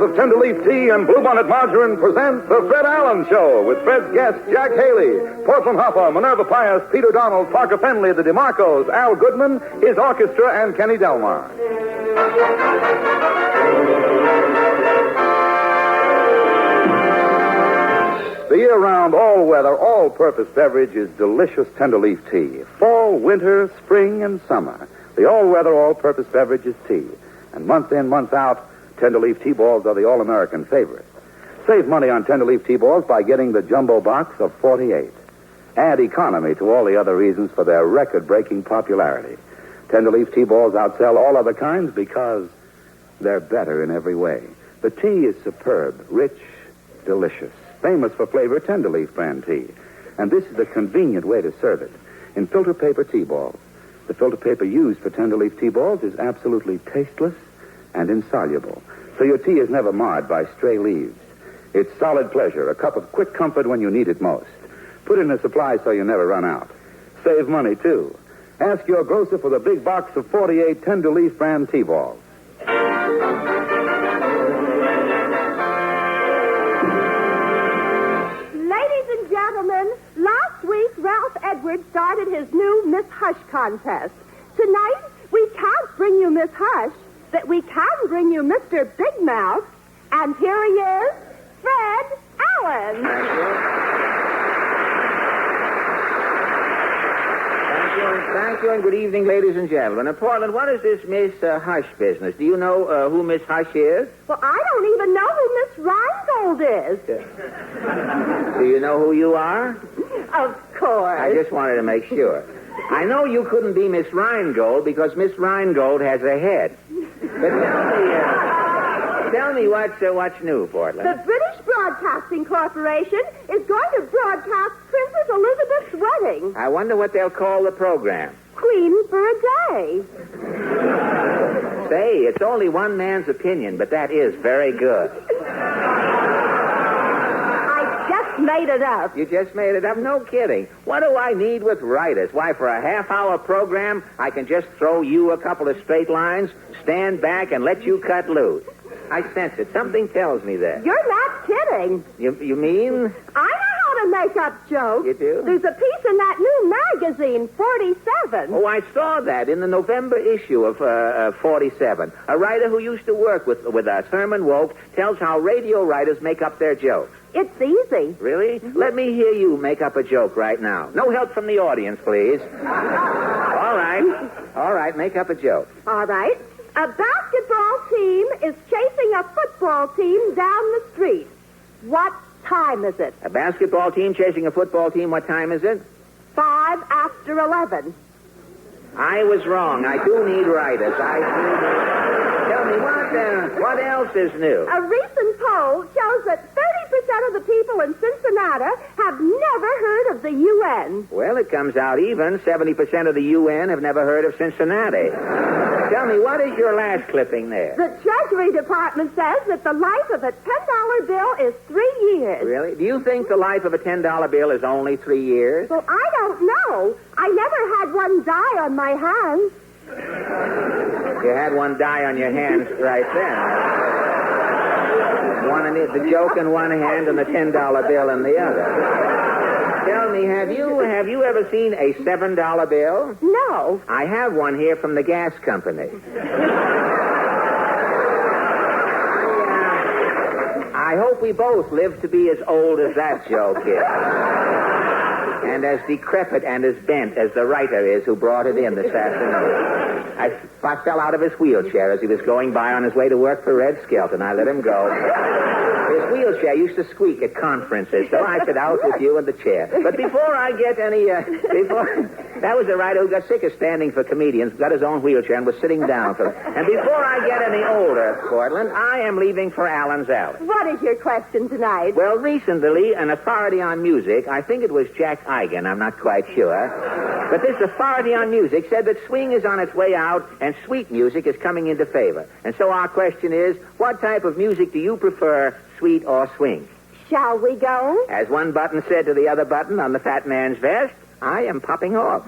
makers of Tender Leaf Tea and Bluebonnet Margarine present The Fred Allen Show with Fred's guests Jack Haley, Portland Hopper, Minerva Pius, Peter Donald, Parker Fenley, the DeMarcos, Al Goodman, his orchestra, and Kenny Delmar. The year-round, all-weather, all-purpose beverage is delicious Tender Leaf Tea. Fall, winter, spring, and summer. The all-weather, all-purpose beverage is tea. And month in, month out, Tender Leaf Tea Balls are the all-American favorite. Save money on Tender Leaf Tea Balls by getting the jumbo box of 48. Add economy to all the other reasons for their record-breaking popularity. Tender Leaf Tea Balls outsell all other kinds because they're better in every way. The tea is superb, rich, delicious. Famous for flavor, Tender Leaf brand tea. And this is a convenient way to serve it. In filter paper tea balls. The filter paper used for Tender Leaf tea balls is absolutely tasteless and insoluble. So your tea is never marred by stray leaves. It's solid pleasure, a cup of quick comfort when you need it most. Put in a supply so you never run out. Save money, too. Ask your grocer for the big box of 48 Tender Leaf brand tea balls. Last week, Ralph Edwards started his new Miss Hush contest. Tonight, we can't bring you Miss Hush, but we can bring you Mr. Big Mouth. And here he is, Fred Allen. Thank you, and good evening, ladies and gentlemen. Now, Portland, what is this Miss Hush business? Do you know who Miss Hush is? Well, I don't even know who Miss Reingold is. Do you know who you are? Of course. I just wanted to make sure. I know you couldn't be Miss Reingold because Miss Reingold has a head. But tell me what's new, Portland. The British Broadcasting Corporation is going to broadcast Princess Elizabeth's wedding. I wonder what they'll call the program. Queen for a day. Say, it's only one man's opinion, but that is very good. Made it up. You just made it up? No kidding. What do I need with writers? Why, for a half-hour program, I can just throw you a couple of straight lines, stand back, and let you cut loose. I sense it. Something tells me that. You're not kidding. You mean? I know how to make up jokes. You do? There's a piece in that new magazine, 47. Oh, I saw that in the November issue of 47. A writer who used to work with us, Herman Woke, tells how radio writers make up their jokes. It's easy. Really? Mm-hmm. Let me hear you make up a joke right now. No help from the audience, please. All right, make up a joke. All right. A basketball team is chasing a football team down the street. What time is it? A basketball team chasing a football team, what time is it? 5 after 11. I was wrong. I do need writers. Tell me, what else is new? A recent poll shows that 30% of the people in Cincinnati have never heard of the UN. Well, it comes out even. 70% of the UN have never heard of Cincinnati. Tell me, what is your last clipping there? The Treasury Department says that the life of a $10 bill is 3 years. Really? Do you think the life of a $10 bill is only 3 years? Well, I don't know. I never had one die on my hands. You had one die on your hands right then. The joke in one hand and the $10 bill in the other. Tell me, have you ever seen a $7 bill? No. I have one here from the gas company. I hope we both live to be as old as that joke is. And as decrepit and as bent as the writer is who brought it in this afternoon. I fell out of his wheelchair as he was going by on his way to work for Red Skelton. I let him go. His wheelchair used to squeak at conferences, so I said, out with you in the chair. But before I get any, that was the writer who got sick of standing for comedians, got his own wheelchair and was sitting down for them. And before I get any older, Portland, I am leaving for Allen's Alley. What is your question tonight? Well, recently, an authority on music, I think it was Jack Eigen, I'm not quite sure, but this authority on music said that swing is on its way out and sweet music is coming into favor. And so our question is, what type of music do you prefer, sweet or swing? Shall we go? As one button said to the other button on the fat man's vest, I am popping off.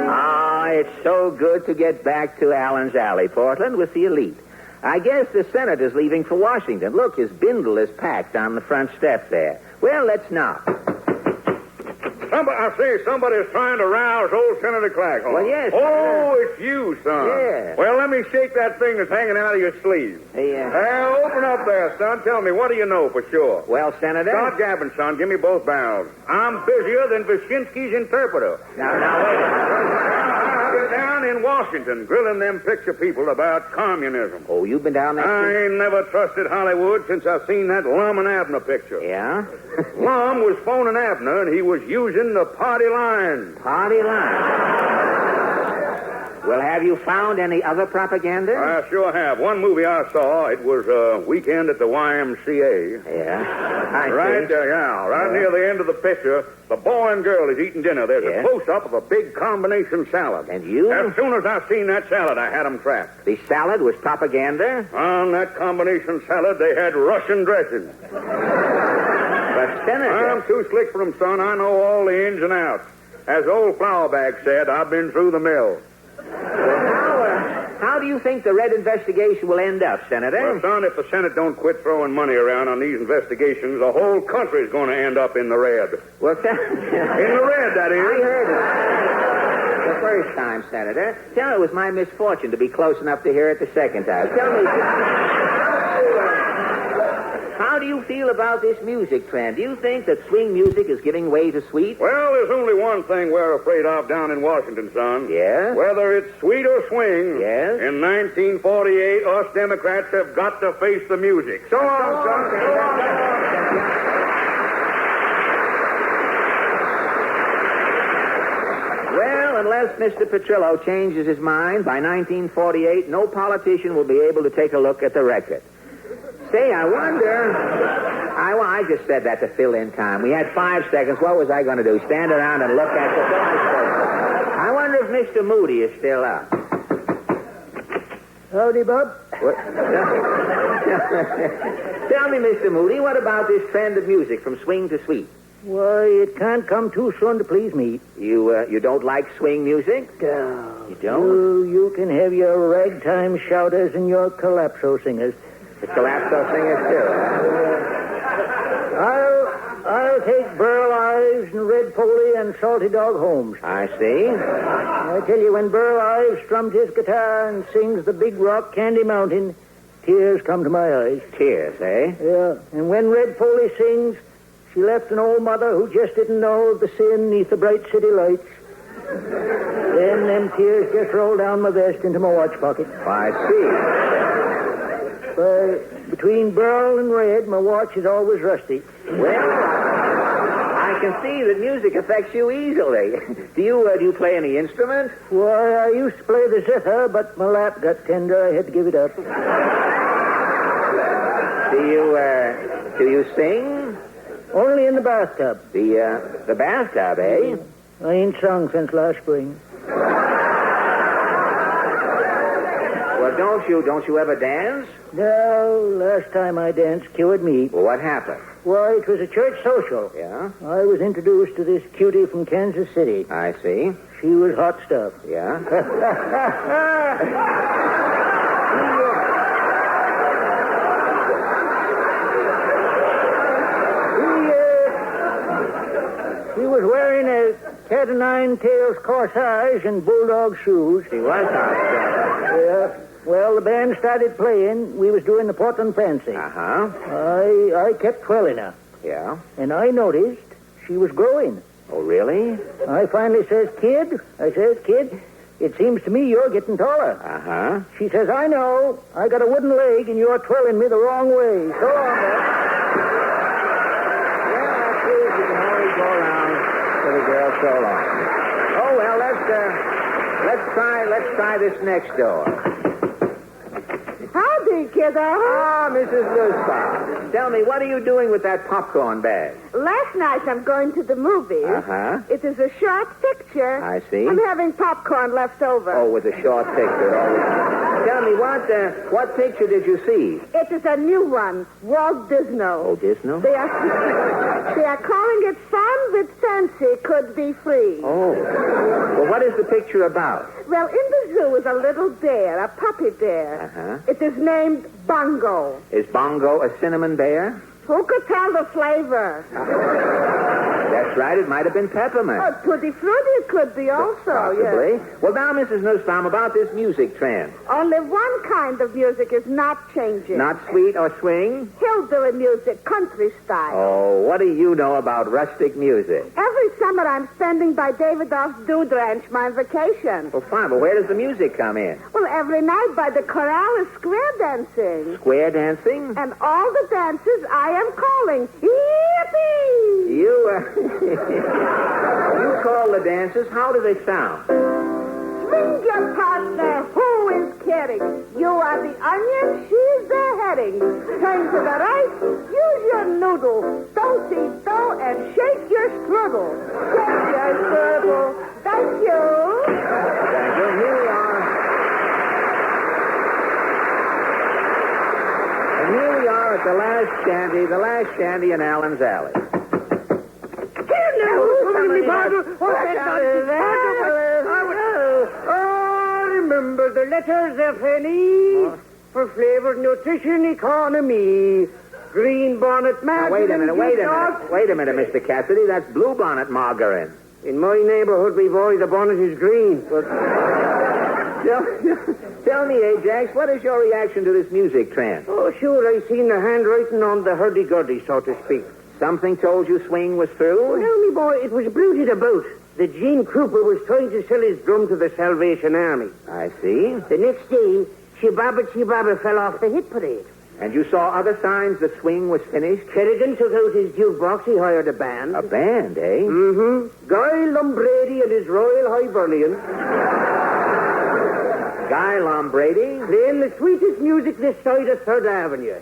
I It's so good to get back to Allen's Alley, Portland, with the elite. I guess the senator's leaving for Washington. Look, his bindle is packed on the front step there. Well, let's knock. I say somebody's trying to rouse old Senator Claghorn. Well, yes. Oh, it's you, son. Yeah. Well, let me shake that thing that's hanging out of your sleeve. Open up there, son. Tell me, what do you know for sure? Well, Senator? Start gabbing, son. Give me both barrels. I'm busier than Wyszynski's interpreter. Now, wait a minute. You're down in Washington grilling them picture people about communism. Oh, you've been down there? I ain't never trusted Hollywood since I've seen that Lum and Abner picture. Yeah? Lum was phoning Abner, and he was using the party line. Party line? Well, have you found any other propaganda? I sure have. One movie I saw, it was Weekend at the YMCA. Yeah? Right near the end of the picture, the boy and girl is eating dinner. There's a close-up of a big combination salad. And you? As soon as I seen that salad, I had 'em trapped. The salad was propaganda? On that combination salad, they had Russian dressing. But, Senator... I'm too slick for 'em, son. I know all the ins and outs. As old Flowerbag said, I've been through the mill. How do you think the Red investigation will end up, Senator? Well, son, if the Senate don't quit throwing money around on these investigations, the whole country's going to end up in the red. Well, in the red, that is. I heard it the first time, Senator. Tell me, it was my misfortune to be close enough to hear it the second time. Tell me, how do you feel about this music trend? Do you think that swing music is giving way to sweet? Well, there's only one thing we're afraid of down in Washington, son. Yeah? Whether it's sweet or swing. Yes? In 1948, us Democrats have got to face the music. So long, son. So long. Well, unless Mr. Petrillo changes his mind, by 1948, no politician will be able to take a look at the record. Say, I wonder... I just said that to fill in time. We had 5 seconds. What was I going to do? Stand around and look at the... I wonder if Mr. Moody is still up. Howdy, Bob. Tell me, Mr. Moody, what about this trend of music from swing to sweet? Why, it can't come too soon to please me. You don't like swing music? No. You don't? You can have your ragtime shouters and your calypso singers. The calypso singers, too. I'll take Burl Ives and Red Foley and Salty Dog Holmes. I see. I tell you, when Burl Ives strums his guitar and sings the Big Rock Candy Mountain, tears come to my eyes. Tears, eh? Yeah. And when Red Foley sings, she left an old mother who just didn't know of the sin neath the bright city lights. Then them tears just roll down my vest into my watch pocket. I see. Between Burl and Red, my watch is always rusty. Well, I can see that music affects you easily. Do you play any instrument? Why, I used to play the zither, but my lap got tender. I had to give it up. Do you sing? Only in the bathtub. The bathtub, eh? I ain't sung since last spring. Well, don't you ever dance? No, last time I danced cured me. Well, what happened? Why, it was a church social. Yeah? I was introduced to this cutie from Kansas City. I see. She was hot stuff. Yeah? She was wearing a cat o' nine tails corsage and bulldog shoes. She was hot stuff. Yeah. Well, the band started playing. We was doing the Portland Fancy. Uh-huh. I kept twirling her. Yeah? And I noticed she was growing. Oh, really? I finally says, Kid, it seems to me you're getting taller. Uh-huh. She says, I know. I got a wooden leg and you're twirling me the wrong way. So long, man. Yeah, that's it. You can always go around for the girl so long. Oh, well, let's try this next door. Howdy, kiddo. Ah, Mrs. Luspa. Tell me, what are you doing with that popcorn bag? Last night I'm going to the movies. Uh-huh. It is a short picture. I see. I'm having popcorn left over. Oh, with a short picture. Oh, Tell me, what picture did you see? It is a new one, Walt Disney. Oh, Disney? They are calling it Fun with Fancy Could Be Free. Oh. Well, what is the picture about? Well, in the zoo is a little bear, a puppy bear. Uh-huh. It is named Bongo. Is Bongo a cinnamon bear? Who could tell the flavor? That's right. It might have been peppermint. Oh, Tutti Frutti it could be also, Possibly. yes. Well, now, Mrs. Nussbaum, about this music trend. Only one kind of music is not changing. Not sweet or swing? Hillbilly music, country style. Oh, what do you know about rustic music? Every summer I'm spending by Davidoff's Dude Ranch my vacation. Well, fine, but where does the music come in? Well, every night by the corral is square dancing. Square dancing? And all the dances I am calling yippee! You call the dances. How do they sound? Swing your partner, who is kidding? You are the onion, she's the heading. Turn to the right, use your noodle. Do-si-do and shake your strudel. Shake your strudel. Thank you. Thank you. Here we are. And here we are at the last shanty in Allen's Alley. Remember the letters, F-N-E, for flavored nutrition economy. Green bonnet Now, margarine. wait a minute, Mr. Cassidy. That's blue bonnet margarine. In my neighborhood, me boy, the bonnet is green. Tell me, Ajax, what is your reaction to this music trend? Oh, sure, I seen the handwriting on the hurdy-gurdy, so to speak. Something told you swing was through? Well, me boy, it was bruited about. The Gene Krupa was trying to sell his drum to the Salvation Army. I see. The next day, Chibaba fell off the hit parade. And you saw other signs that swing was finished? Sheridan took out his jukebox. He hired a band. A band, eh? Mm-hmm. Guy Lombrady and his Royal Hibernian. Guy Lombrady? Playing the sweetest music this side of 3rd Avenue.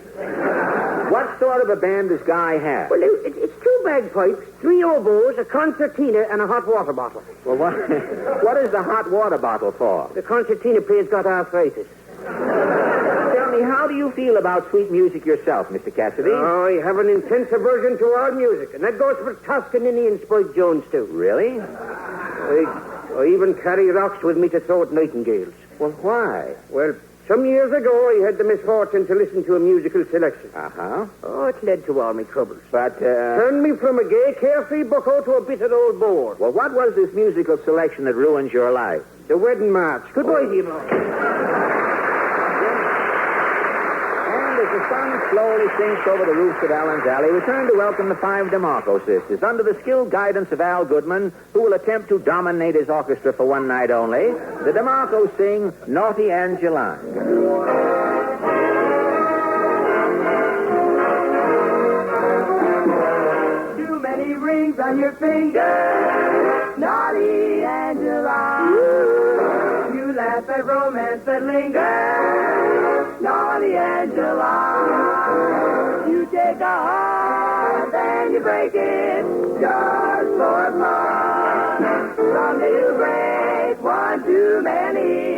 What sort of a band does Guy have? Well, it's 2 bagpipes, 3 oboes, a concertina, and a hot water bottle. Well, what is the hot water bottle for? The concertina player's got arthritis. Tell me, how do you feel about sweet music yourself, Mr. Cassidy? Oh, I have an intense aversion to all music, and that goes for Toscanini and Spike Jones, too. Really? I even carry rocks with me to throw at nightingales. Well, why? Well, some years ago, I had the misfortune to listen to a musical selection. Uh-huh. Oh, it led to all my troubles. But, Turned me from a gay, carefree bucko to a bitter old bore. Well, what was this musical selection that ruined your life? The wedding march. Goodbye, to you, boy. And as the sun slowly sinks over the roofs of Allen's Alley, we turn to welcome the 5 DeMarco sisters. Under the skilled guidance of Al Goodman, who will attempt to dominate his orchestra for one night only, the DeMarcos sing Naughty Angeline. Too many rings on your finger, naughty Angela. You laugh at romance that lingers, naughty Angela. You take a heart and you break it just for fun. Someday you break one too many.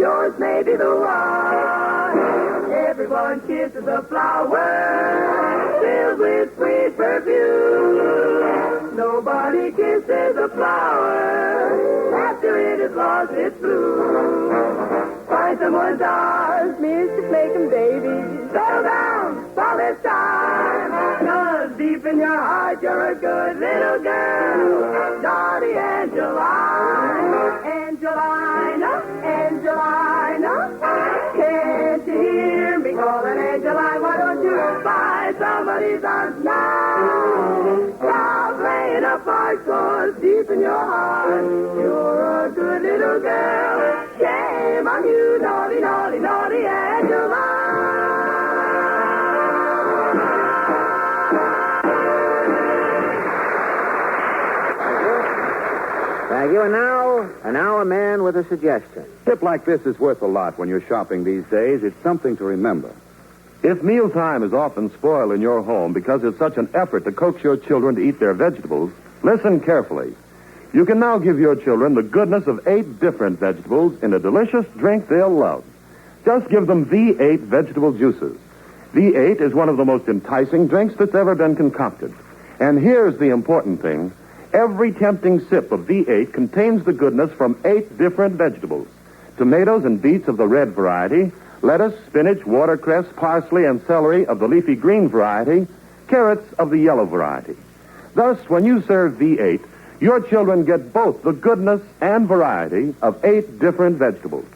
Yours may be the one. Everyone kisses a flower filled with sweet perfume. Nobody kisses a flower after it has lost its bloom. Find someone's arms, Mr. Flakem, baby. Settle down for this time. 'Cause deep in your heart, you're a good little girl. Naughty Angelina. Angelina, Angelina. Can't you hear me calling Angelina? Why don't you find somebody's arms now? Stop playing a part, 'cause deep in your heart, you're a good little girl. Shame on you, naughty, naughty, naughty Angelina. Thank you. And now a man with a suggestion. A tip like this is worth a lot when you're shopping these days. It's something to remember. If mealtime is often spoiled in your home because it's such an effort to coax your children to eat their vegetables, listen carefully. You can now give your children the goodness of 8 different vegetables in a delicious drink they'll love. Just give them V8 vegetable juices. V8 is one of the most enticing drinks that's ever been concocted. And here's the important thing. Every tempting sip of V8 contains the goodness from 8 different vegetables. Tomatoes and beets of the red variety, lettuce, spinach, watercress, parsley, and celery of the leafy green variety, carrots of the yellow variety. Thus, when you serve V8, your children get both the goodness and variety of 8 different vegetables.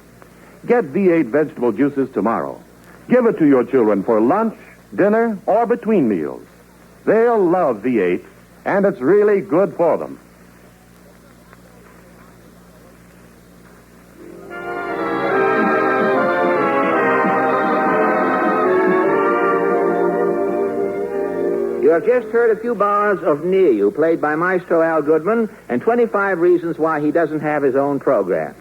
Get V8 vegetable juices tomorrow. Give it to your children for lunch, dinner, or between meals. They'll love V8, and it's really good for them. You have just heard a few bars of Near You, played by Maestro Al Goodman, and 25 reasons why he doesn't have his own program.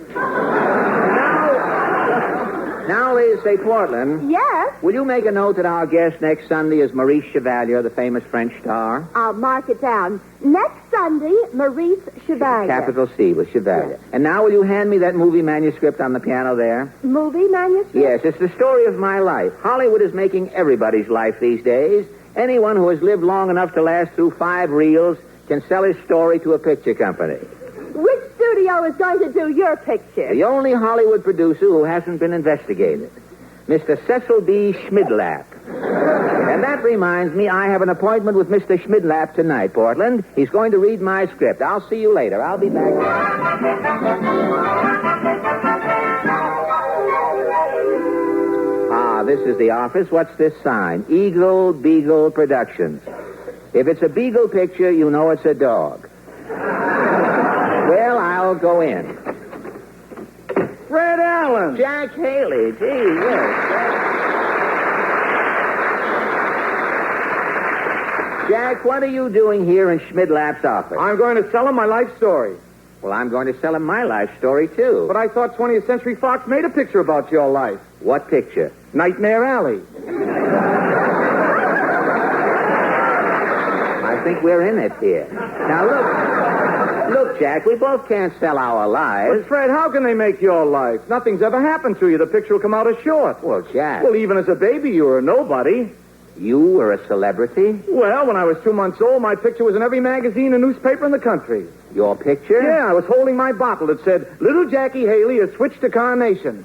Now, ladies, say, Portland. Yes? Will you make a note that our guest next Sunday is Maurice Chevalier, the famous French star? I'll mark it down. Next Sunday, Maurice Chevalier. Capital C with Chevalier. Yes. And now will you hand me that movie manuscript on the piano there? Movie manuscript? Yes, it's the story of my life. Hollywood is making everybody's life these days. Anyone who has lived long enough to last through 5 reels can sell his story to a picture company. Which studio is going to do your picture? The only Hollywood producer who hasn't been investigated. Mr. Cecil B. Schmidlap. And that reminds me, I have an appointment with Mr. Schmidlap tonight, Portland. He's going to read my script. I'll see you later. I'll be back. This is the office. What's this sign? Eagle Beagle Productions. If it's a beagle picture, you know it's a dog. Well, I'll go in. Fred Allen. Jack Haley. Gee, yes. Jack, what are you doing here in Schmidlap's office? I'm going to sell him my life story. Well, I'm going to sell him my life story, too. But I thought 20th Century Fox made a picture about your life. What picture? Nightmare Alley. I think we're in it here. Now, look, Jack, we both can't sell our lives. But, Fred, how can they make your life? Nothing's ever happened to you. The picture will come out as short. Well, Jack. Well, even as a baby, you were a nobody. You were a celebrity? Well, when I was 2 months old, my picture was in every magazine and newspaper in the country. Your picture? Yeah, I was holding my bottle that said, Little Jackie Haley has switched to Carnation.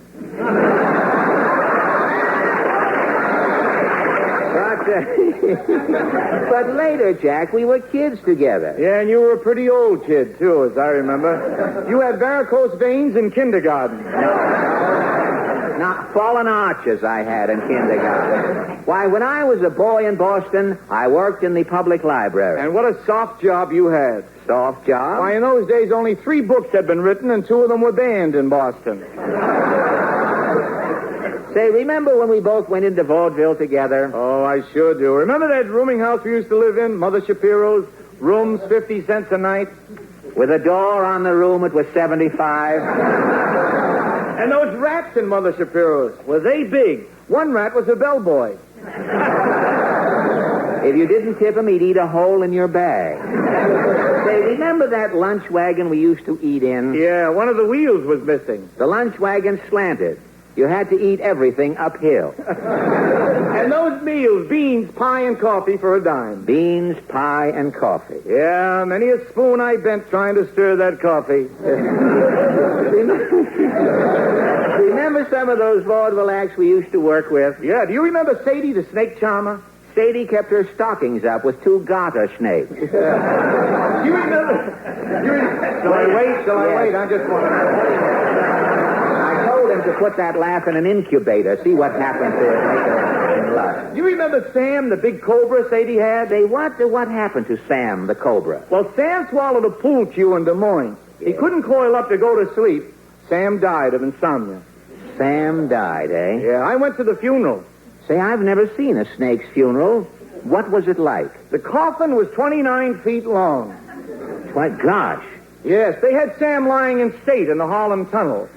But later, Jack, we were kids together. Yeah, and you were a pretty old kid, too, as I remember. You had varicose veins in kindergarten. Not fallen arches I had in kindergarten. Why, when I was a boy in Boston, I worked in the public library. And what a soft job you had. Soft job? Why, in those days, only 3 books had been written, and 2 of them were banned in Boston. Say, remember when we both went into vaudeville together? Oh, I sure do. Remember that rooming house we used to live in, Mother Shapiro's? Rooms, 50 cents a night? With a door on the room, it was 75. And those rats in Mother Shapiro's, were they big? One rat was a bellboy. If you didn't tip him, he'd eat a hole in your bag. Say, remember that lunch wagon we used to eat in? Yeah, one of the wheels was missing. The lunch wagon slanted. You had to eat everything uphill. And those meals, beans, pie, and coffee for a dime. Beans, pie, and coffee. Yeah, many a spoon I bent trying to stir that coffee. Remember some of those vaudeville acts we used to work with? Yeah, do you remember Sadie, the snake charmer? Sadie kept her stockings up with 2 garter snakes. You remember? Shall I wait? Shall I wait? I just want to... I told him to put that laugh in an incubator, see what happens to it. Do you remember Sam, the big cobra Sadie had? Say, what happened to Sam, the cobra? Well, Sam swallowed a pool cue in Des Moines. He couldn't coil up to go to sleep. Sam died of insomnia. Sam died, eh? Yeah, I went to the funeral. Say, I've never seen a snake's funeral. What was it like? The coffin was 29 feet long. My gosh. Yes, they had Sam lying in state in the Harlem Tunnel.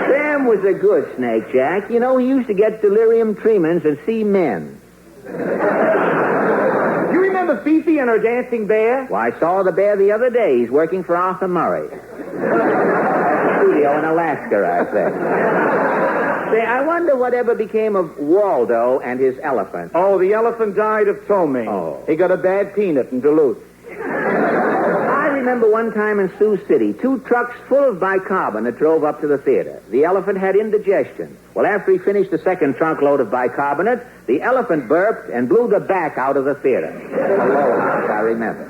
Sam was a good snake, Jack. You know, he used to get delirium tremens and see men. You remember remember Fifi and her dancing bear? Well, I saw the bear the other day. He's working for Arthur Murray. Studio in Alaska, I think. Say, I wonder whatever became of Waldo and his elephant. Oh, the elephant died of ptomaine. Oh. He got a bad peanut in Duluth. I remember one time in Sioux City, 2 trucks full of bicarbonate drove up to the theater. The elephant had indigestion. Well, after he finished the second trunk load of bicarbonate, the elephant burped and blew the back out of the theater. I remember.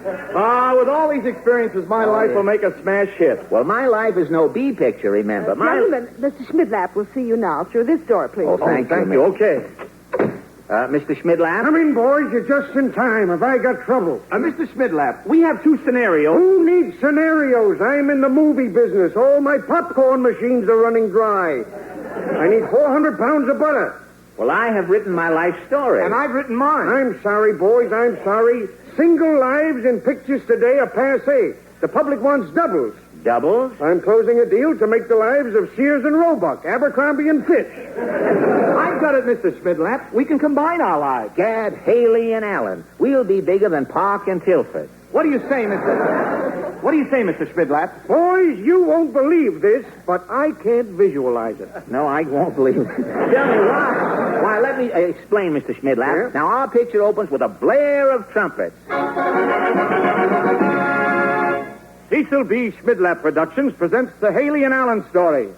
With all these experiences, my life will make a smash hit. Well, my life is no B picture, remember. Gentlemen, Mr. Schmidlap will see you now. Through this door, please. Oh, thank you. Okay. Mr. Schmidlap? Come in, boys. You're just in time. Have I got trouble? Mr. Schmidlap, we have 2 scenarios. Who needs scenarios? I'm in the movie business. All my popcorn machines are running dry. I need 400 pounds of butter. Well, I have written my life story. And I've written mine. I'm sorry, boys. I'm sorry. Single lives in pictures today are passé. The public wants doubles. Doubles? I'm closing a deal to make the lives of Sears and Roebuck, Abercrombie and Fitch. I've got it, Mr. Schmidlap. We can combine our lives. Gad, Haley, and Allen. We'll be bigger than Park and Tilford. What do you say, Mr. Schmidlap? Boys, you won't believe this, but I can't visualize it. No, I won't believe it. Tell me why. Why, let me explain, Mr. Schmidlap. Yeah? Now, our picture opens with a blare of trumpets. Cecil B. Schmidlap Productions presents the Haley and Allen story.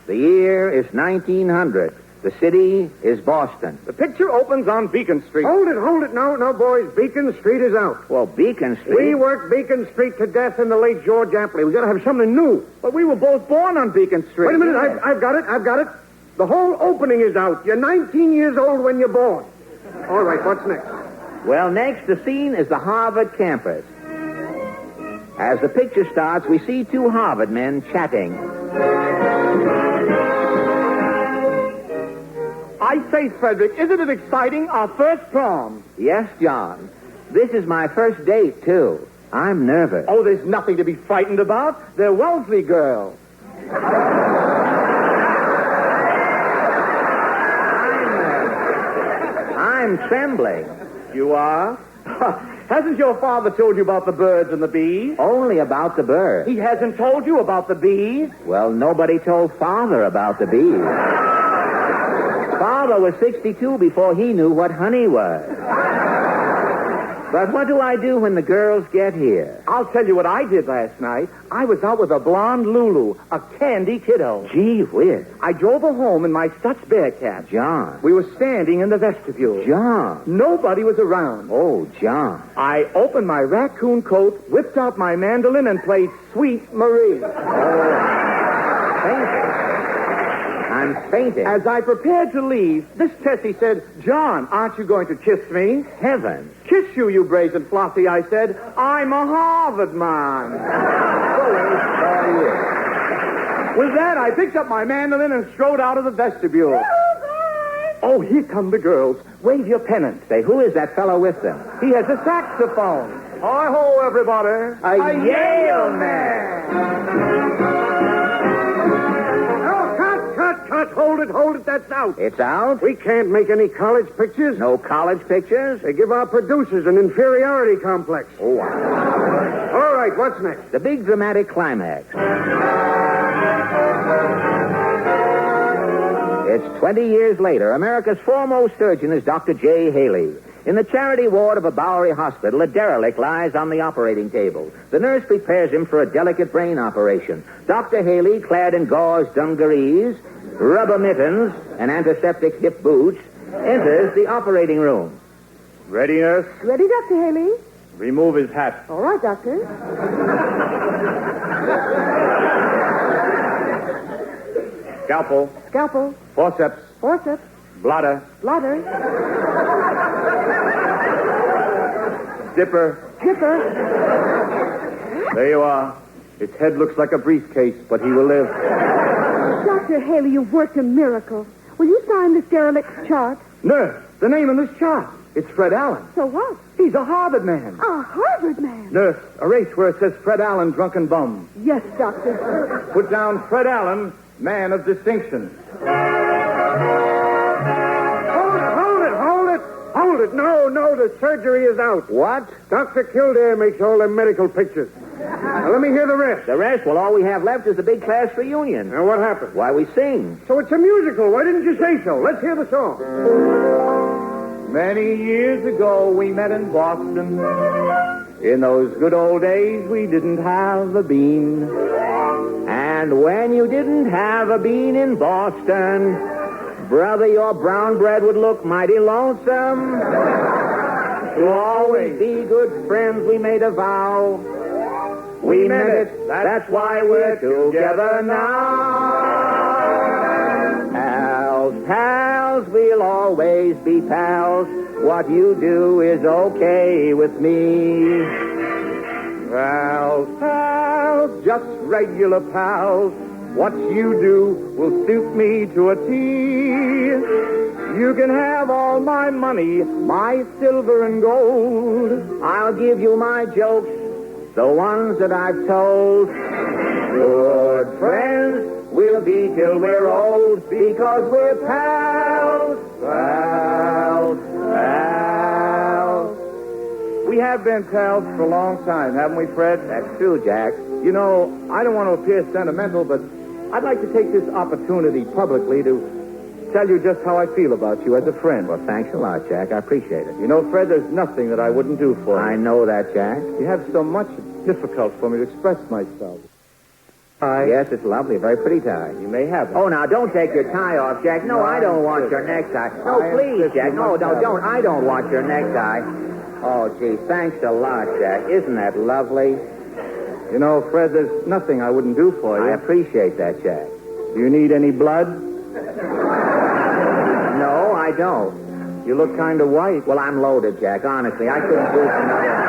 The year is 1900. The city is Boston. The picture opens on Beacon Street. Hold it. No, boys. Beacon Street is out. Well, Beacon Street? We worked Beacon Street to death in the late George Apley. We got to have something new. But we were both born on Beacon Street. Wait a minute. I've got it. The whole opening is out. You're 19 years old when you're born. All right, what's next? Well, next, the scene is the Harvard campus. As the picture starts, we see 2 Harvard men chatting. I say, Frederick, isn't it exciting? Our first prom. Yes, John. This is my first date, too. I'm nervous. Oh, there's nothing to be frightened about. They're Wellesley girls. I'm trembling. You are? Hasn't your father told you about the birds and the bees? Only about the birds. He hasn't told you about the bees? Well, nobody told Father about the bees. Father was 62 before he knew what honey was. But what do I do when the girls get here? I'll tell you what I did last night. I was out with a blonde Lulu, a candy kiddo. Gee whiz. I drove her home in my Stutz Bearcat. John. We were standing in the vestibule. John. Nobody was around. Oh, John. I opened my raccoon coat, whipped out my mandolin, and played Sweet Marie. I'm fainting. As I prepared to leave, this Tessie said, "John, aren't you going to kiss me?" Heavens. "Kiss you, you brazen flossy," I said. "I'm a Harvard man." With that, I picked up my mandolin and strode out of the vestibule. Oh, here come the girls. Wave your pennant. Say, who is that fellow with them? He has a saxophone. Hi-ho, everybody. A Yale man. Cut. Hold it. That's out. It's out? We can't make any college pictures. No college pictures? They give our producers an inferiority complex. Oh, wow. All right, what's next? The big dramatic climax. It's 20 years later. America's foremost surgeon is Dr. J. Haley. In the charity ward of a Bowery hospital, a derelict lies on the operating table. The nurse prepares him for a delicate brain operation. Dr. Haley, clad in gauze dungarees, rubber mittens, and antiseptic hip boots, enters the operating room. Ready, nurse? Ready, Dr. Haley? Remove his hat. All right, Doctor. Scalpel. Scalpel. Forceps. Forceps. Blotter. Blotter. Dipper. Dipper. There you are. His head looks like a briefcase, but he will live. Dr. Haley, you've worked a miracle. Will you sign this derelict's chart? Nurse, the name on this chart. It's Fred Allen. So what? He's a Harvard man. A Harvard man. Nurse, erase where it says Fred Allen, drunken bum. Yes, Doctor. Put down Fred Allen, man hold it. No, the surgery is out. What? Dr. Kildare makes all the medical pictures. Now, let me hear the rest. The rest? Well, all we have left is the big class reunion. Now, what happened? Why, we sing. So it's a musical. Why didn't you say so? Let's hear the song. Many years ago, we met in Boston. In those good old days, we didn't have a bean. And when you didn't have a bean in Boston, brother, your brown bread would look mighty lonesome. To always be good friends, we made a vow. We meant it. That's why we're together now. Pals, we'll always be pals. What you do is okay with me. Pals, just regular pals. What you do will suit me to a T. You can have all my money, my silver and gold. I'll give you my jokes, the ones that I've told. Good friends we'll be till we're old, because we're pals. We have been pals for a long time, haven't we, Fred? That's true, Jack. You know, I don't want to appear sentimental, but I'd like to take this opportunity publicly to tell you just how I feel about you as a friend. Well, thanks a lot, Jack. I appreciate it. You know, Fred, there's nothing that I wouldn't do for you. I know that, Jack. You have so much it's difficult for me to express myself. Yes, it's lovely. A very pretty tie. You may have it. Oh, now, don't take your tie off, Jack. No, I don't want your necktie. No, please, Jack. No, don't. I don't want your necktie. Oh, gee, thanks a lot, Jack. Isn't that lovely? You know, Fred, there's nothing I wouldn't do for you. I appreciate that, Jack. Do you need any blood? No, I don't. You look kind of white. Well, I'm loaded, Jack. Honestly, I couldn't do another.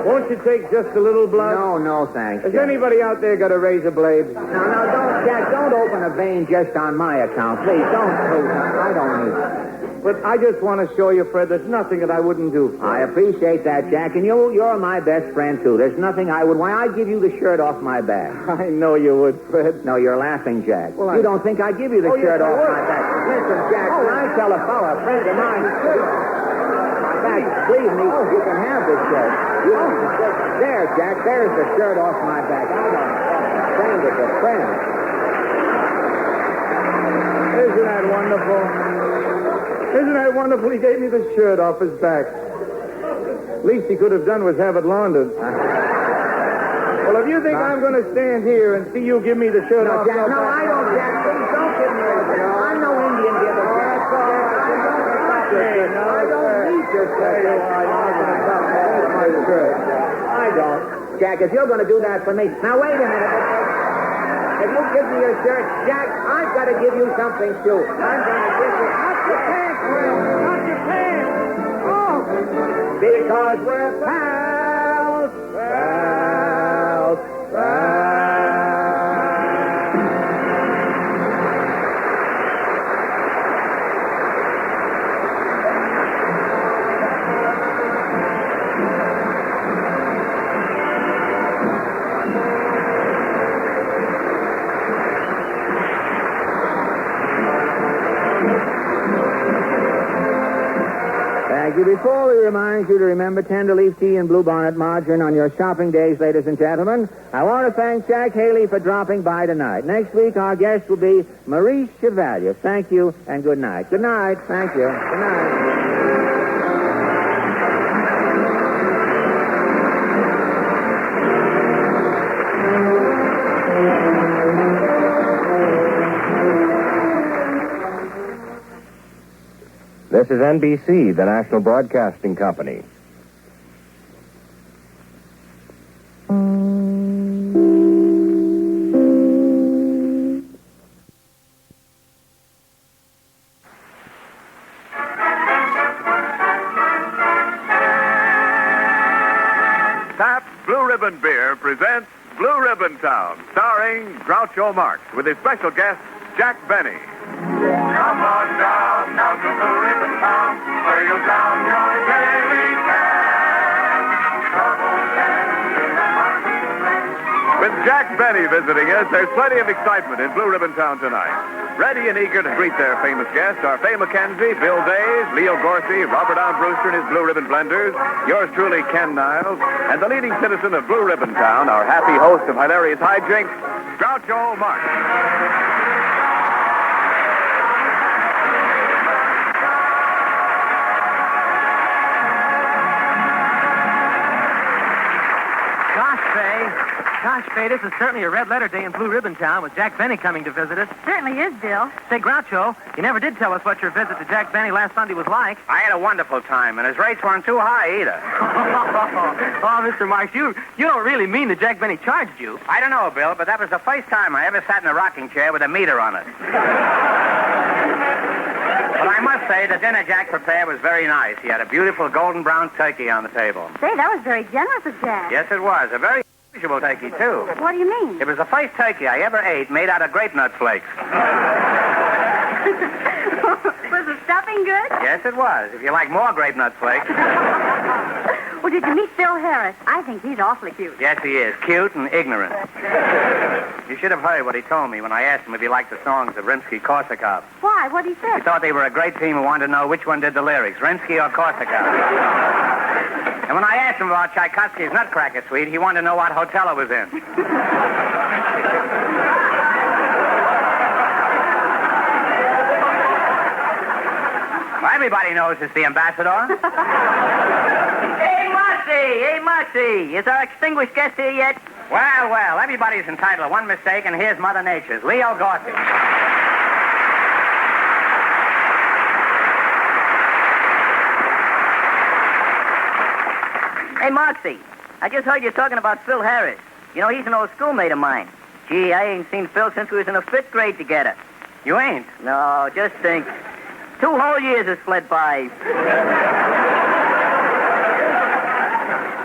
Won't you take just a little blood? No, thanks. Has Jack. anybody out there got a razor blade? No, don't, Jack. Don't open a vein just on my account, please. Don't. I don't need it. But I just want to show you, Fred, there's nothing that I wouldn't do for I you. appreciate that, Jack, and you're my best friend, too. There's nothing I would... Why, I'd give you the shirt off my back. I know you would, Fred. No, you're laughing, Jack. Well, You don't think I'd give you the shirt off my back. Listen, Jack, when I tell a fella, a friend of mine, my back, believe me, you can have this shirt. There, Jack, there's the shirt off my back. I don't... Friend is a friend. Isn't that wonderful? Isn't that wonderful? He gave me the shirt off his back. Least he could have done was have it laundered. Well, if you think I'm going to stand here and see you give me the shirt off... Jack, no, I don't, Jack. Please don't give me the shirt. I'm no Indian giver, Jack. I don't need your shirt. I don't. Jack, if you're going to do that for me... Now, wait a minute. If you give me your shirt, Jack, I've got to give you something, too. I'm going to give you... Not your pants, Will. Not your pants. Oh. Because we're pals. Thank you. Before we remind you to remember Tenderleaf Tea and Bluebonnet Margarine on your shopping days, ladies and gentlemen, I want to thank Jack Haley for dropping by tonight. Next week, our guest will be Maurice Chevalier. Thank you and good night. Good night. Thank you. Good night. This is NBC, the National Broadcasting Company. Pabst Blue Ribbon Beer presents Blue Ribbon Town, starring Groucho Marx, with his special guest, Jack Benny. Come on down to Blue Ribbon Town, where you'll down your daily cash. Troubles and in the marketplace, with Jack Benny visiting us, there's plenty of excitement in Blue Ribbon Town tonight. Ready and eager to greet their famous guests are Fay McKenzie, Bill Days, Leo Gorsey, Robert Allen Brewster and his Blue Ribbon Blenders, yours truly, Ken Niles, and the leading citizen of Blue Ribbon Town, our happy host of hilarious hijinks, Groucho Marx. Gosh, Fay, this is certainly a red letter day in Blue Ribbon Town with Jack Benny coming to visit us. Certainly is, Bill. Say, Groucho, you never did tell us what your visit to Jack Benny last Sunday was like. I had a wonderful time, and his rates weren't too high either. Oh, Mr. Marx, you don't really mean that Jack Benny charged you. I don't know, Bill, but that was the first time I ever sat in a rocking chair with a meter on it. But I must say, the dinner Jack prepared was very nice. He had a beautiful golden brown turkey on the table. Say, that was very generous of Jack. Yes, it was. A very unusual turkey, too. What do you mean? It was the first turkey I ever ate made out of grape nut flakes. Was the stuffing good? Yes, it was. If you like more grape nut flakes. Well, did you meet Phil Harris? I think he's awfully cute. Yes, he is. Cute and ignorant. You should have heard what he told me when I asked him if he liked the songs of Rimsky-Korsakov. Why? What'd he say? He thought they were a great team who wanted to know which one did the lyrics, Rimsky or Korsakov. And when I asked him about Tchaikovsky's Nutcracker Suite, he wanted to know what hotel it was in. Well, everybody knows it's the ambassador. Hey, Marcy, is our extinguished guest here yet? Well, everybody's entitled to one mistake, and here's Mother Nature's. Leo Gorsey. Hey, Moxie, I just heard you talking about Phil Harris. You know, he's an old schoolmate of mine. Gee, I ain't seen Phil since we was in the 5th grade together. You ain't? No, just think. 2 whole years has fled by.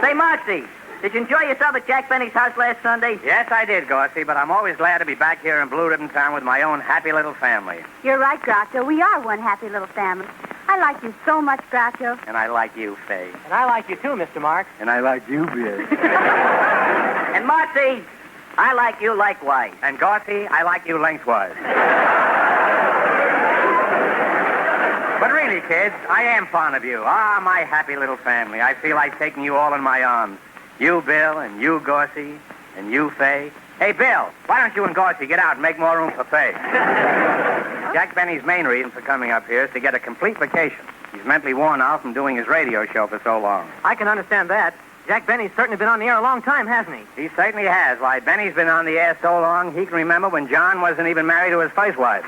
Say, Moxie, did you enjoy yourself at Jack Benny's house last Sunday? Yes, I did, Gorsey, but I'm always glad to be back here in Blue Ribbon Town with my own happy little family. You're right, Groucho. We are one happy little family. I like you so much, Groucho. And I like you, Fay. And I like you too, Mr. Marx. And I like you, Bill. And Moxie, I like you likewise. And Gorsey, I like you lengthwise. But really, kids, I am fond of you. Ah, my happy little family. I feel like taking you all in my arms. You, Bill, and you, Gorsey, and you, Fay. Hey, Bill, why don't you and Gorsey get out and make more room for Fay? Jack Benny's main reason for coming up here is to get a complete vacation. He's mentally worn out from doing his radio show for so long. I can understand that. Jack Benny's certainly been on the air a long time, hasn't he? He certainly has. Why, Benny's been on the air so long, he can remember when John wasn't even married to his first wife.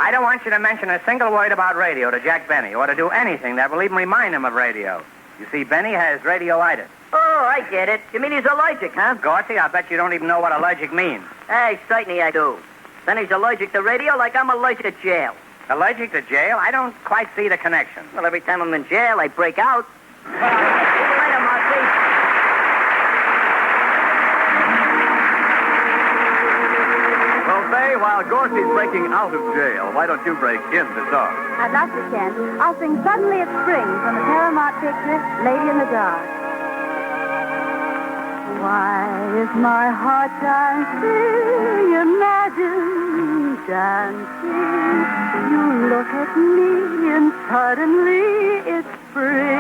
I don't want you to mention a single word about radio to Jack Benny or to do anything that will even remind him of radio. You see, Benny has radioitis. Oh, I get it. You mean he's allergic, huh? Gorsey, I bet you don't even know what allergic means. Hey, certainly I do. Then he's allergic to radio like I'm allergic to jail. Allergic to jail? I don't quite see the connection. Well, every time I'm in jail, I break out. See you later, Marcy. Well, Fay, while Gorsey's breaking out of jail, why don't you break in the song? I'd like to, Ken. I'll sing Suddenly It's Spring from the Paramount picture, Lady in the Dark. Why is my heart dancing? Imagine dancing. You look at me and suddenly it's spring.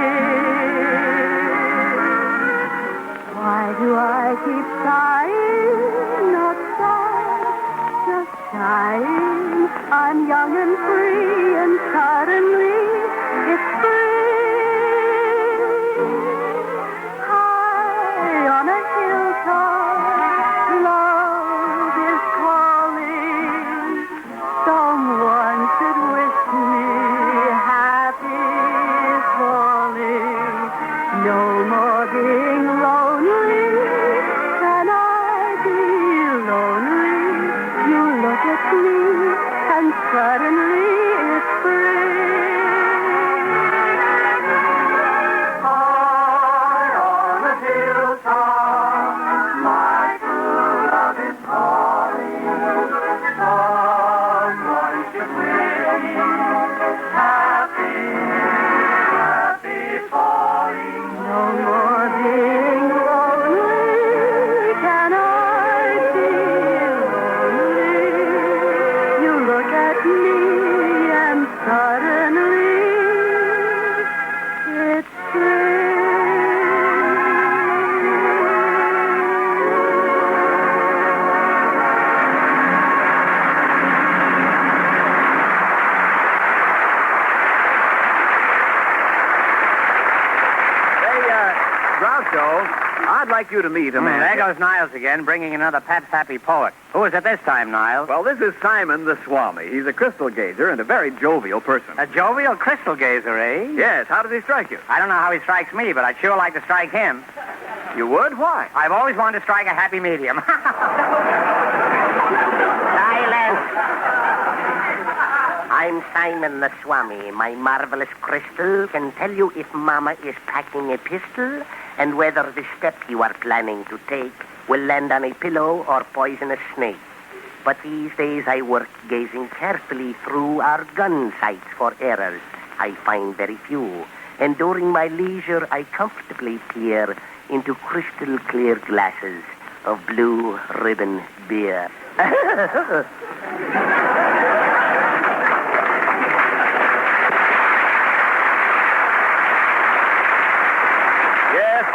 Why do I keep sighing? Not sighing, just sighing. I'm young and free and suddenly it's spring. High on a hilltop, love is calling. Someone should wish me happy falling. No more being lonely. Can I be lonely? You look at me and suddenly it's spring. High on a hilltop, my true love is calling. Someone should wish me happy like you to meet a man... There goes Niles again, bringing another Pat's Happy Poet. Who is it this time, Niles? Well, this is Simon the Swami. He's a crystal gazer and a very jovial person. A jovial crystal gazer, eh? Yes. How does he strike you? I don't know how he strikes me, but I'd sure like to strike him. You would? Why? I've always wanted to strike a happy medium. I'm Simon the Swami. My marvelous crystal can tell you if Mama is packing a pistol and whether the step you are planning to take will land on a pillow or poison a snake. But these days I work gazing carefully through our gun sights for errors. I find very few. And during my leisure, I comfortably peer into crystal clear glasses of blue ribbon beer.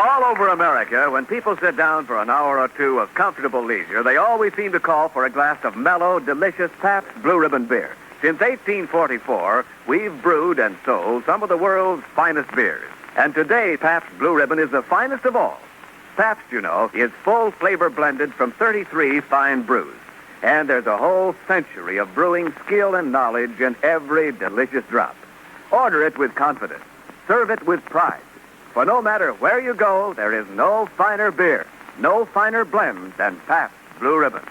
All over America, when people sit down for an hour or two of comfortable leisure, they always seem to call for a glass of mellow, delicious Pabst Blue Ribbon beer. Since 1844, we've brewed and sold some of the world's finest beers. And today, Pabst Blue Ribbon is the finest of all. Pabst, you know, is full flavor blended from 33 fine brews. And there's a whole century of brewing skill and knowledge in every delicious drop. Order it with confidence. Serve it with pride. For no matter where you go, there is no finer beer, no finer blend than Pabst Blue Ribbon.